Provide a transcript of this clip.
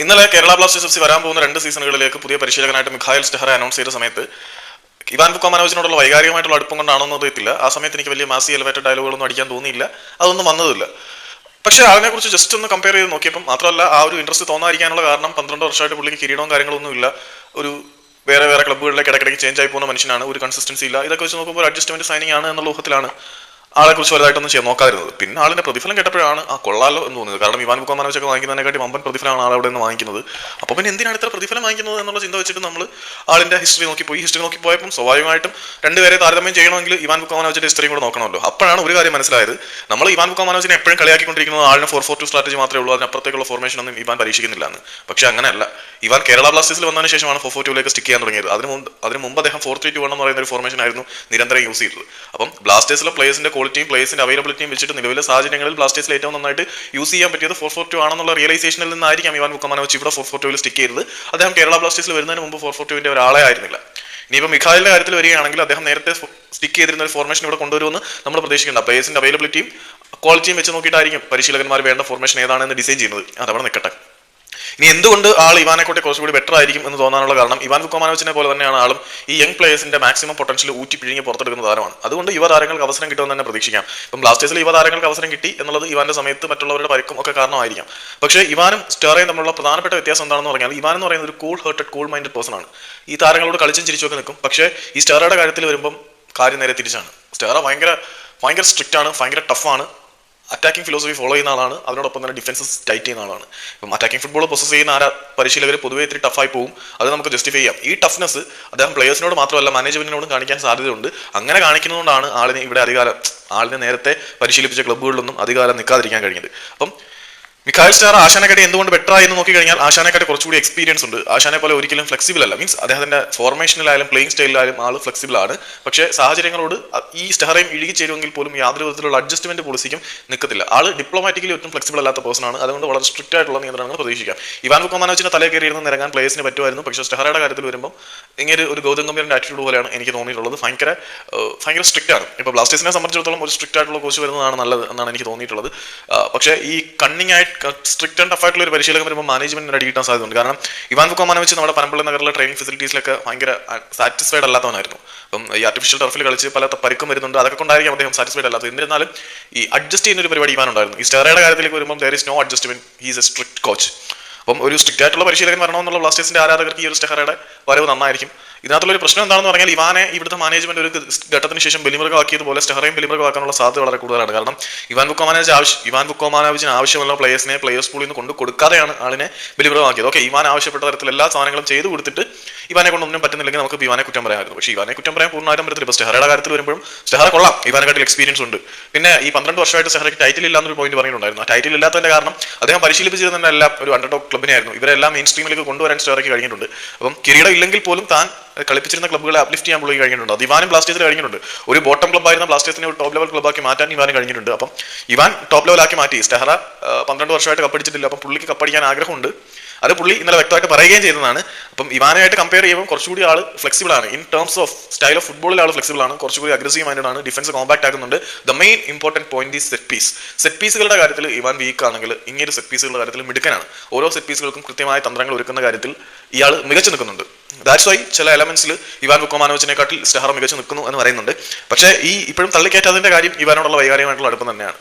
ഇന്നലെ Kerala Blasters F C വരാൻ പോകുന്ന 2 സീസണുകളിലേക്ക് പുതിയ പരിശീലകനായിട്ട് മിഖായൽ സ്റ്റെഹറെ അനൗൺസ് ചെയ്ത സമയത്ത് ഇവാൻ വുക്കോമാനോവിച്ചിനോടുള്ള വൈകാരികമായിട്ടുള്ള അടുപ്പം കൊണ്ടാണെന്ന് അറിയത്തില്ല. ആ സമയത്ത് എനിക്ക് വലിയ മാസി എലിവേറ്റഡ് ഡയലോഗുകളൊന്നും അടിക്കാൻ തോന്നിയില്ല, അതൊന്നും വന്നതില്ല. പക്ഷേ അതിനെക്കുറിച്ച് ജസ്റ്റ് ഒന്ന് കമ്പയർ ചെയ്ത് നോക്കിയപ്പം മാത്രമല്ല ആ ഒരു ഇൻട്രസ്റ്റ് തോന്നാതിരിക്കാനുള്ള കാരണം 12 വർഷമായിട്ട് പുള്ളിക്ക് കിരീടവും കാര്യങ്ങളൊന്നും ഇല്ല. ഒരു വേറെ വേറെ ക്ലബ്ബുകളിലേക്ക് ഇടയ്ക്കിടയ്ക്ക് ചേഞ്ച് ആയി പോകുന്ന മനുഷ്യനാണ്, ഒരു കൺസിസ്റ്റൻസി ഇല്ല. ഇതൊക്കെ വെച്ച് നോക്കുമ്പോൾ അഡ്ജസ്റ്റ്മെന്റ് സൈനിങ് ആണ് എന്നുള്ള ഊഹത്തിലാണ് ആളെ കുറിച്ച് വലുതായിട്ടൊന്നും ചെയ്യാൻ നോക്കാതിരുന്നത്. പിന്നെ ആളിന്റെ പ്രതിഫലം കേട്ടപ്പോഴാണ് ആ കൊള്ളാലോ എന്ന് തോന്നുന്നത്. കാരണം ഇവാൻ വുക്കോമാനോവിച്ചൊക്കെ വാങ്ങിക്കുന്നതിനെക്കാട്ടി വമ്പൻ പ്രതിഫലമാണ് ആൾ അവിടെ നിന്ന് വാങ്ങിക്കുന്നത്. അപ്പോൾ പിന്നെ എന്തിനാണ് ഇത്ര പ്രതിഫലം വാങ്ങിക്കുന്നത് എന്നുള്ള ചിന്ത വെച്ചിട്ട് നമ്മൾ ആളിന്റെ ഹിസ്റ്ററി നോക്കി പോയപ്പോൾ സ്വാഭാവികമായിട്ടും രണ്ടുപേരെ താരതമ്യം ചെയ്യണമെങ്കിൽ ഇവാൻ വുക്കോമാനോവിച്ചിന്റെ ഹിസ്റ്ററിയും കൂടെ നോക്കണമല്ലോ. അപ്പോഴാണ് ഒരു കാര്യം മനസ്സിലായത്, നമ്മൾ ഇവാൻ വുക്കോമാനോവിച്ചിനെ എപ്പോഴും കളിയാക്കിക്കൊണ്ടിരിക്കുന്നത് ആളിന് 4-4-2 സ്ട്രാറ്റജി മാത്രമേ ഉള്ളൂ, അതിനപ്പുറത്തേക്കുള്ള ഫോർമേഷൻ ഒന്നും ഇവാൻ പരീക്ഷിക്കുന്നില്ല എന്ന്. പക്ഷേ അങ്ങനെയല്ല. ഇവാൻ കേരള ബ്ലാസ്റ്റേഴ്സിൽ വന്നതിന് ശേഷമാണ് 4-4-2 സ്റ്റിക്ക് ചെയ്യാൻ തുടങ്ങിയത്. അതിന് മുമ്പ് അദ്ദേഹം 4-3-2 എന്ന് പറയുന്ന ഒരു ഫോർമേഷൻ ആയിരുന്നു നിരന്തരം യൂസ് ചെയ്തത്. അപ്പം ബ്ലാസ്റ്റേഴ്സിലെ പ്ലേയേഴ്സിന്റെ ക്വാളിറ്റിയും പ്ലേയേഴ്സിന്റെ അവൈലബിലിറ്റിയും വെച്ചിട്ട് നിലവിലെ സാഹചര്യങ്ങളിൽ ബ്ലാസ്റ്റേഴ്സിൽ ഏറ്റവും നന്നായിട്ട് യൂസ് ചെയ്യാൻ പറ്റിയത് 4-4-2 ആണെന്നുള്ള റിയലൈസേഷനിൽ നിന്നായിരിക്കാം ഇവാൻ വുക്കോമാനോവിച്ച് ഇവിടെ 4-4-2 സ്റ്റിക്ക് ചെയ്തത്. അദ്ദേഹം കേരള ബ്ലാസ്റ്റേഴ്സിൽ വരുന്നതിന് മുമ്പ് 4-4-2 ഒരാളെ ആയിരുന്നില്ല. ഇനിയിപ്പോൾ മിഖായലിന്റെ കാര്യത്തിൽ വരികയാണെങ്കിൽ അദ്ദേഹം നേരത്തെ സ്റ്റിക്ക് ചെയ്തിരുന്ന ഒരു ഫോർമേഷൻ ഇവിടെ കൊണ്ടുവരുമെന്ന് നമ്മൾ പ്രതീക്ഷിക്കേണ്ട. പ്ലേയേഴ്സിന്റെ അവൈലബിലിറ്റിയും ക്വാളിറ്റിയും വെച്ച് നോക്കിയിട്ടായിരിക്കും പരിശീലകന്മാർ വേണ്ട ഫോർമേഷൻ ഏതാണെന്ന് ഡിസൈൻ ചെയ്യുന്നത്. അതവിടെ നിൽക്കട്ടെ. ഇനി എന്തുകൊണ്ട് ആൾ ഇവാനെക്കോട്ടെ കുറച്ചുകൂടി ബെറ്റർ ആയിരിക്കും എന്ന് തോന്നാനുള്ള കാരണം, ഇവാൻ വുക്കോമാനോവിച്ചിനെ പോലെ തന്നെയാണ് ആളും ഈ യങ് പ്ലേയേഴ്സിന്റെ മാക്സിമം പൊട്ടൻഷ്യൽ ഊറ്റി പിഴിഞ്ഞ് പുറത്തെടുക്കുന്ന താരമാണ്. അതുകൊണ്ട് യുവ താരങ്ങൾക്ക് അവസരം കിട്ടുമെന്ന് തന്നെ പ്രതീക്ഷിക്കാം. ഇപ്പം ബ്ലാസ്റ്റേഴ്സിൽ യുവ താരങ്ങൾക്ക് അവസരം കിട്ടി എന്നുള്ളത് ഇവാന്റെ സമയത്ത് മറ്റുള്ളവരുടെ പരിക്കും ഒക്കെ കാരണമായിരിക്കാം. പക്ഷേ ഇവാനും സ്റ്റെറയും തമ്മിലുള്ള പ്രധാനപ്പെട്ട വ്യത്യാസം എന്താണെന്ന് പറഞ്ഞാൽ, ഇവാൻ എന്ന് പറയുന്നത് ഒരു കൂൾ ഹേർട്ടഡ് കൂൾ മൈൻഡഡ് പേഴ്സൺ ആണ്. ഈ താരങ്ങളോട് കളിച്ചും ചിരിച്ചൊക്കെ നിൽക്കും. പക്ഷേ ഈ സ്റ്റെറയുടെ കാര്യത്തിൽ വരുമ്പം കാര്യം നേരെ തിരിച്ചാണ്. സ്റ്റെറ ഭയങ്കര സ്ട്രിക്റ്റ് ആണ്, ഭയങ്കര ടഫാണ്. അറ്റാക്കിംഗ് ഫിലോസഫി ഫോളോ ചെയ്യുന്ന ആളാണ്, അതിനോടൊപ്പം തന്നെ ഡിഫൻസസ് ടൈറ്റ് ചെയ്യുന്ന ആളാണ്. ഇപ്പം അറ്റാക്കിംഗ് ഫുട്ബോൾ പൊസസ് ചെയ്യുന്ന പരിശീലകർ പൊതുവേ ഇത്തിരി ടഫായി പോകും. അത് നമുക്ക് ജസ്റ്റിഫൈ ചെയ്യാം. ഈ ടഫ്നെസ് അദ്ദേഹം പ്ലേയേഴ്സിനോട് മാത്രമല്ല മാനേജ്മെന്റിനോടും കാണിക്കാൻ സാധ്യതയുണ്ട്. അങ്ങനെ കാണിക്കുന്നതുകൊണ്ടാണ് ആളിനെ നേരത്തെ പരിശീലിപ്പിച്ച ക്ലബ്ബുകളിലൊന്നും അധികാരം നിൽക്കാതിരിക്കാൻ കഴിഞ്ഞത്. അപ്പം മിഖായൽ സ്റ്റെഹറ ആശാനെക്കാട്ടി എന്തുകൊണ്ട് ബെറ്റർ ആയി എന്ന് നോക്കിക്കഴിഞ്ഞാൽ, ആശാനെക്കാട്ടി കുറച്ചുകൂടി എക്സ്പീരിയൻസ് ഉണ്ട്. ആശാനെ പോലെ ഒരിക്കലും ഫ്ലെക്സിബിൾ അല്ല. മീൻസ് അദ്ദേഹത്തിന്റെ ഫോർമേഷനിലായാലും പ്ലേയിങ് സ്റ്റൈലിലായാലും ആൾ ഫ്ലെക്സിബിൾ ആണ്. പക്ഷേ സാഹചര്യങ്ങളോട് ഈ സ്റ്റെഹറയും ഇഴുകി ചേരുമെങ്കിൽ പോലും യാതൊരു വിധത്തിലുള്ള അഡ്ജസ്റ്റ്മെന്റ് പോളിസിക്കും നിൽക്കത്തില്ല. ആൾ ഡിപ്ലോമാറ്റിക്കലി ഒട്ടും ഫ്ലെക്സിബിൾ അല്ലാത്ത പേഴ്സൺ ആണ്. അതുകൊണ്ട് വളരെ സ്ട്രിക്റ്റ് ആയിട്ടുള്ള നിയന്ത്രണങ്ങൾ പ്രതീക്ഷിക്കാം. ഇവാൻ വുക്കോമാനോവിച്ചിന്റെ തലയിൽ കയറിയിരുന്ന് നിരങ്ങാൻ പ്ലേയേഴ്സിന് പറ്റുമായിരുന്നു. പക്ഷേ സ്റ്റെഹറയുടെ കാര്യത്തിൽ വരുമ്പോൾ ഇങ്ങനെ ഒരു ഗൗതം ഗംഭീറിന്റെ ആറ്റിറ്റ്യൂഡ് പോലെയാണ് എനിക്ക് തോന്നിയിട്ടുള്ളത്. ഭയങ്കര സ്ട്രിക്റ്റ് ആണ്. ഇപ്പോൾ ബ്ലാസ്റ്റേഴ്സിനെ സംബന്ധിച്ചിടത്തോളം ഒരു സ്ട്രിക്റ്റ് ആയിട്ടുള്ള കോച്ച് വരുന്നതാണ് നല്ലത് എന്നാണ് എനിക്ക് തോന്നിയിട്ടുള്ളത്. പക്ഷേ ഈ കണ്ണിങ് ആയിട്ട് സ്ട്രിക്റ്റ് ആൻഡ് ടഫായിട്ടുള്ള ഒരു പരിശീലകൻ വരുമ്പോൾ മാനേജ്മെന്റിന് അടി കിട്ടാൻ സാധ്യതയുണ്ട്. കാരണം ഇവാൻ വുക്കോമാനോവിച്ച് നമ്മുടെ പനമ്പള്ളി നഗറിലെ ട്രെയിനിങ് ഫെസിലിറ്റീസിലൊക്കെ ഭയങ്കര സാറ്റിസ്ഫൈഡ് അല്ലാത്തവനായിരുന്നു. അപ്പം ഈ ആർട്ടിഫിഷ്യൽ ടർഫിൽ കളിച്ച് പല പരിക്കും വരുന്നുണ്ട്. അതൊക്കെ കൊണ്ടായിരിക്കും അദ്ദേഹം സാറ്റിസ്ഫൈഡ് അല്ലാത്തത്. എന്നിരുന്നാലും ഈ അഡ്ജസ്റ്റ് ചെയ്യുന്ന ഒരു പരിപാടി ഇവാൻ ഉണ്ടായിരുന്നു. ഈ സ്റ്റെറയുടെ കാര്യത്തിലേക്ക് വരുമ്പോൾ there is no adjustment, he is a strict coach. അപ്പം ഒരു സ്ട്രിക്റ്റ് ആയിട്ടുള്ള പരിശീലകൻ വരണമെന്നുള്ള ബ്ലാസ്റ്റേഴ്സിന്റെ ആരാധകർക്ക് ഈ ഒരു സ്റ്റെഹറയുടെ വരവ് നന്നായിരിക്കും. ഇതിനകത്തുള്ള ഒരു പ്രശ്നം എന്താണെന്ന് പറഞ്ഞാൽ, ഇവാനെ ഇവിടുത്തെ മാനേജ്മെന്റ് ഒരു ഘട്ടത്തിന് ശേഷം ബലിമൃഗമാക്കിയതുപോലെ സ്റ്റെഹറയും ബലിമൃഗമാക്കാനുള്ള സാധ്യത വളരെ കൂടുതലാണ്. കാരണം ഇവാൻ വുക്കോമാനോവിച്ചിന് ആവശ്യമുള്ള പ്ലേയേഴ്സ് പൂളിൽ നിന്ന് കൊണ്ട് കൊടുക്കാതെയാണ് ആളിനെ ബലിമൃഗമാക്കിയത്. ഓക്കെ, ഇവാൻ ആവശ്യപ്പെട്ട തരത്തിൽ എല്ലാ സാധനങ്ങളും ചെയ്തു കൊടുത്തിട്ട് ഇവാനെ കൊണ്ടൊന്നും പറ്റുന്നില്ലെങ്കിൽ നമുക്ക് ഇവാനെ കുറ്റം പറയാമായിരുന്നു. പക്ഷേ ഇവാനെ കുറ്റം പറയാൻ പൂർണ്ണമായിട്ടും പറ്റത്തില്ല. ഇപ്പോൾ സ്റ്റെഹറയുടെ കാര്യത്തിൽ വരുമ്പോഴും സ്റ്റെഹറ കൊള്ളാം, ഇവാനെക്കാട്ടിൽ എക്സ്പീരിയൻസ് ഉണ്ട്. പിന്നെ ഈ 12 വർഷമായിട്ട് സ്റ്റെഹറയ്ക്ക് ടൈറ്റിൽ ഇല്ലാന്നൊരു പോയിന്റ് പറഞ്ഞിട്ടുണ്ടായിരുന്നു. ആ ടൈറ്റിൽ ഇല്ലാത്തതിന്റെ കാരണം അദ്ദേഹം പരിശീലിപ്പിച്ചിരുന്ന എല്ലാം ഒരു അണ്ടർഡോഗ് ക്ലബിനായിരുന്നു. ഇവരെല്ലാം മെയിൻ സ്ട്രീമിലേക്ക് കൊണ്ടുവരാൻ സ്റ്റെഹറയ്ക്ക് കഴിഞ്ഞിട്ടുണ്ട്. അപ്പം കിരീടം ഇല്ലെങ്കിൽ പോലും താൻ കളിപ്പിച്ചിരുന്ന ക്ലബ്ബുകളെ അപ്ലിഫ്റ്റ് ചെയ്യാൻ പുള്ളി കഴിഞ്ഞിട്ടുണ്ട്. അത് ഇവാനും ബ്ലാസ്റ്റേഴ്സിൽ കഴിഞ്ഞിട്ടുണ്ട്. ഒരു ബോട്ടം ക്ലബ്ബായിരുന്ന ബ്ലാസ്റ്റേഴ്സിനെ ഒരു ടോപ്പ് ലെവൽ ക്ലബ്ബാക്കി മാറ്റാൻ ഇവാനും കഴിഞ്ഞിട്ടുണ്ട്. അപ്പം ഇവാൻ ടോപ്പ് ലെവലാക്കി മാറ്റി. സ്റ്റെഹറ 12 വർഷമായിട്ട് കപ്പടിച്ചിട്ടില്ല. അപ്പം പുള്ളിക്ക് കപ്പടിക്കാൻ ആഗ്രഹമുണ്ട്. അത് പുള്ളി ഇന്നലെ വ്യക്തമായിട്ട് പറയുകയും ചെയ്തതാണ്. അപ്പം ഇവാനായിട്ട് കമ്പയർ ചെയ്യുമ്പോൾ കുറച്ചുകൂടി ആൾ ഫ്ലെക്സിബിൾ ആണ്. In terms of style of ഫുട്ബോളിൽ ആൾ ഫ്ലെക്സിബിൾ ആണ്, കുറച്ചുകൂടി അഗ്രസീവ് മൈൻഡഡ് ആണ്, ഡിഫൻസ് കോമ്പാക്ട് ആക്കുന്നുണ്ട്. The main important point is set പീസുകളുടെ കാര്യത്തിൽ ഇവാൻ വീക്ക് ആണെങ്കിൽ ഇങ്ങനെ സെറ്റ് പീസുകളുടെ കാര്യത്തിൽ മിടുക്കനാണ്. ഓരോ സെറ്റ് പീസുകൾക്കും കൃത്യമായ തന്ത്രങ്ങൾ ഒരുക്കുന്ന കാര്യത്തിൽ ഇയാൾ മികച്ചു നിൽക്കുന്നുണ്ട്. ദാറ്റ്സ് വൈ ചില എലമെന്റ്സിൽ ഇവാൻ വുക്കോമാനോവിച്ചിനെക്കാട്ടിൽ സ്റ്റെഹറ മികച്ചു നിൽക്കുന്നു എന്ന് പറയുന്നുണ്ട്. പക്ഷേ ഈ ഇപ്പോഴും തള്ളിക്കയറ്റാതിന്റെ കാര്യം ഇവാനോടുള്ള വൈകാരികമായിട്ടുള്ള അടുപ്പം തന്നെയാണ്.